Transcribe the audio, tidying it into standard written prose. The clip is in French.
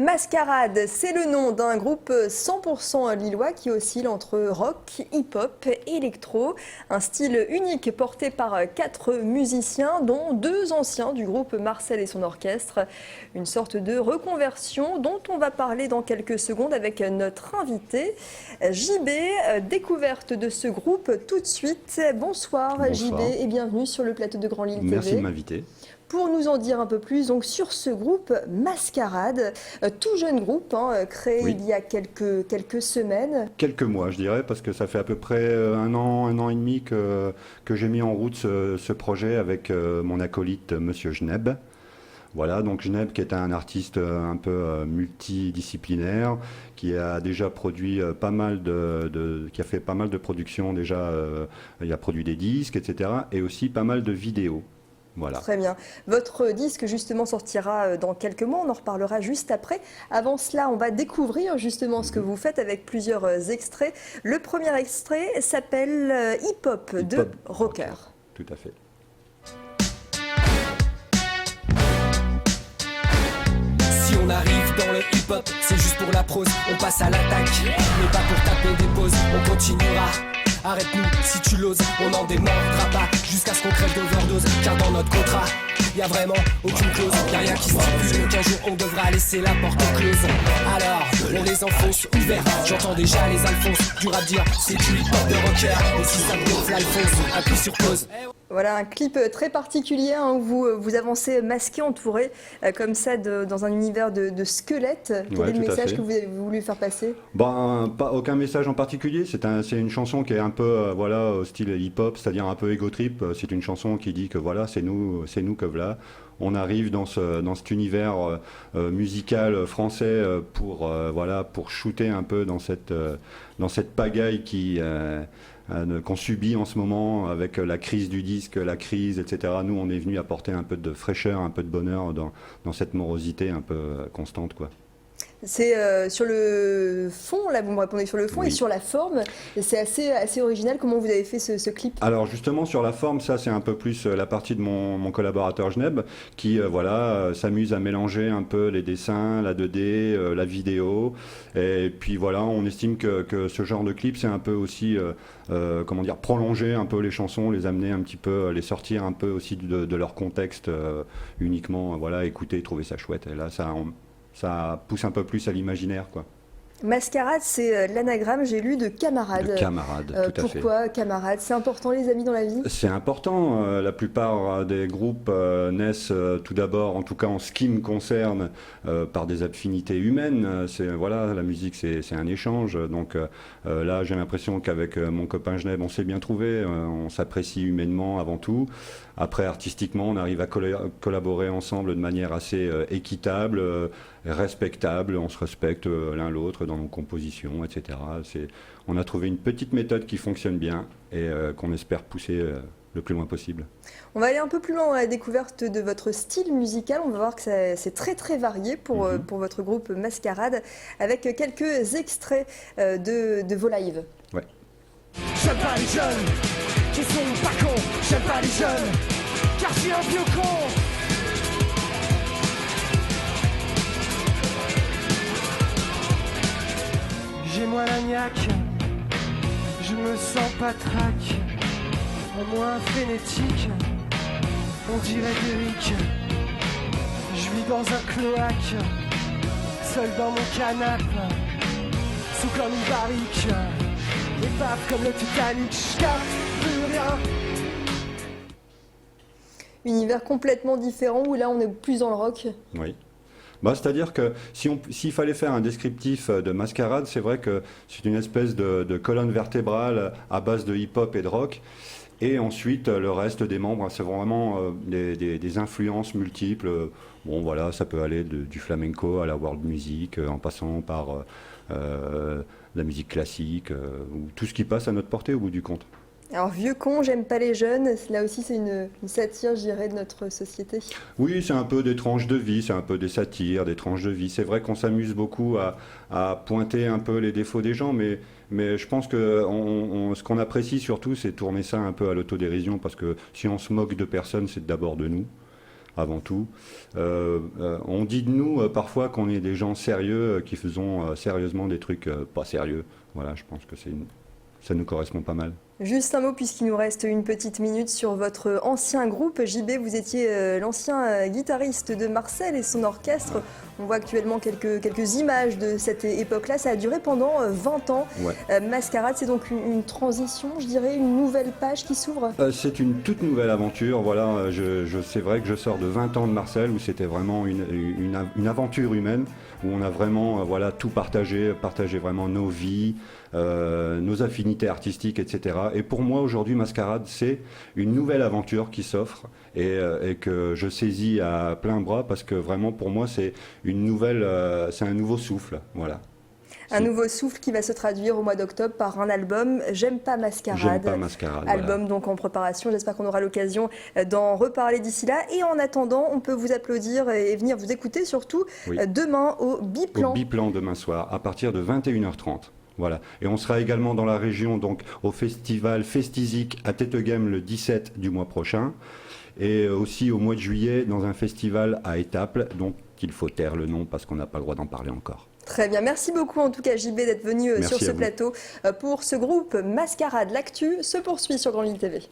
Mascarade, c'est le nom d'un groupe 100% lillois qui oscille entre rock, hip-hop et électro. Un style unique porté par 4 musiciens, dont 2 anciens du groupe Marcel et son orchestre. Une sorte de reconversion dont on va parler dans quelques secondes avec notre invité. JB, découverte de ce groupe tout de suite. Bonsoir, JB et bienvenue sur le plateau de Grand Lille TV. Merci de m'inviter. Pour nous en dire un peu plus donc, sur ce groupe Mascarade, tout jeune groupe, créé il y a quelques semaines. Quelques mois, je dirais, parce que ça fait à peu près un an et demi que j'ai mis en route ce projet avec mon acolyte, Monsieur Geneb. Voilà, donc Geneb qui est un artiste un peu multidisciplinaire, qui a déjà produit pas mal qui a fait pas mal de productions déjà, il a produit des disques, etc. et aussi pas mal de vidéos. Voilà. Très bien. Votre disque justement sortira dans quelques mois, on en reparlera juste après. Avant cela, on va découvrir justement ce que vous faites avec plusieurs extraits. Le premier extrait s'appelle Hip-Hop de Rocker. Tout à fait. Si on arrive dans le hip-hop, c'est juste pour la prose, on passe à l'attaque, mais pas pour taper des pauses, on continuera. Arrête-nous si tu l'oses, on n'en démordra pas jusqu'à ce qu'on crève d'overdose. Car dans notre contrat, y a vraiment aucune clause, y a rien qui stipule qu'un jour on devra laisser la porte close. Alors, on les enfonce ouverts, j'entends déjà les Alphonse du rap dire c'est du hip-hop de rocker. Et si ça te gonfle Alphonse, appuie sur pause. Voilà un clip très particulier où vous avancez masqué, entouré comme ça dans un univers de squelettes. Quel est le message que vous avez voulu faire passer? Pas aucun message en particulier, c'est une chanson qui est un peu voilà, au style hip-hop, c'est-à-dire un peu ego trip. C'est une chanson qui dit que voilà, c'est nous que voilà. On arrive dans cet univers musical français pour shooter un peu dans cette pagaille qu'on subit en ce moment avec la crise du disque, la crise, etc. Nous, on est venu apporter un peu de fraîcheur, un peu de bonheur dans cette morosité un peu constante, quoi. C'est sur le fond, là vous me répondez sur le fond, et sur la forme, c'est assez original. Comment vous avez fait ce clip? Alors justement sur la forme, ça c'est un peu plus la partie de mon collaborateur Geneb qui s'amuse à mélanger un peu les dessins, la 2D, la vidéo, et puis voilà, on estime que ce genre de clip c'est un peu aussi prolonger un peu les chansons, les amener un petit peu, les sortir un peu aussi de leur contexte uniquement, écouter, trouver ça chouette, et là ça pousse un peu plus à l'imaginaire, quoi. Mascarade, c'est l'anagramme, j'ai lu, de camarade. De camarade, tout à fait. Pourquoi camarade? C'est important, les amis, dans la vie? C'est important. La plupart des groupes naissent tout d'abord, en tout cas en ce qui me concerne, par des affinités humaines. La musique, c'est un échange. Donc là, j'ai l'impression qu'avec mon copain Geneb, on s'est bien trouvé. On s'apprécie humainement avant tout. Après, artistiquement, on arrive à collaborer ensemble de manière assez équitable, respectable. On se respecte l'un l'autre dans nos compositions, etc. On a trouvé une petite méthode qui fonctionne bien et qu'on espère pousser le plus loin possible. On va aller un peu plus loin dans la découverte de votre style musical. On va voir que c'est très très varié pour votre groupe Mascarade, avec quelques extraits de vos lives. Ouais. J'aime pas les jeunes qui sont pas cons. J'aime pas les jeunes car je suis un vieux con. J'ai moins la niaque, je me sens pas traque, moins frénétique, on dirait Derrick. Je vis dans un cloaque, seul dans mon canapé, sous comme une barrique, et paf comme le Titanic, j'capte plus rien. Univers complètement différent où là on est plus dans le rock. Oui. C'est-à-dire que s'il fallait faire un descriptif de Mascarade, c'est vrai que c'est une espèce de colonne vertébrale à base de hip-hop et de rock. Et ensuite, le reste des membres, c'est vraiment des influences multiples. Bon, voilà, ça peut aller du flamenco à la world music, en passant par la musique classique, ou tout ce qui passe à notre portée au bout du compte. Alors, vieux con, j'aime pas les jeunes, là aussi c'est une satire, je dirais, de notre société. Oui, c'est un peu des tranches de vie, c'est un peu des satires, des tranches de vie. C'est vrai qu'on s'amuse beaucoup à pointer un peu les défauts des gens, mais je pense que ce qu'on apprécie surtout, c'est tourner ça un peu à l'autodérision, parce que si on se moque de personne, c'est d'abord de nous. avant tout. On dit de nous parfois qu'on est des gens sérieux qui faisons sérieusement des trucs pas sérieux. Voilà, je pense que ça nous correspond pas mal. Juste un mot, puisqu'il nous reste une petite minute, sur votre ancien groupe. JB, vous étiez l'ancien guitariste de Marcel et son orchestre. On voit actuellement quelques images de cette époque-là. Ça a duré pendant 20 ans. Ouais. Mascarade, c'est donc une transition, je dirais, une nouvelle page qui s'ouvre. C'est une toute nouvelle aventure. Voilà, c'est vrai que je sors de 20 ans de Marcel, où c'était vraiment une aventure humaine, où on a vraiment tout partagé vraiment nos vies, nos affinités artistiques, etc. Et pour moi, aujourd'hui, Mascarade, c'est une nouvelle aventure qui s'offre et que je saisis à plein bras, parce que vraiment, pour moi, c'est c'est un nouveau souffle. Voilà. Un nouveau souffle qui va se traduire au mois d'octobre par un album, J'aime pas Mascarade. J'aime pas Mascarade. Album donc en préparation. J'espère qu'on aura l'occasion d'en reparler d'ici là. Et en attendant, on peut vous applaudir et venir vous écouter surtout demain au Biplan. Au Biplan demain soir, à partir de 21h30. Voilà. Et on sera également dans la région, donc au festival Festizik à Téteghem le 17 du mois prochain. Et aussi au mois de juillet dans un festival à Étaples, donc il faut taire le nom parce qu'on n'a pas le droit d'en parler encore. Très bien, merci beaucoup en tout cas JB d'être venu sur ce plateau pour ce groupe Mascarade. L'actu se poursuit sur Grand Lille TV.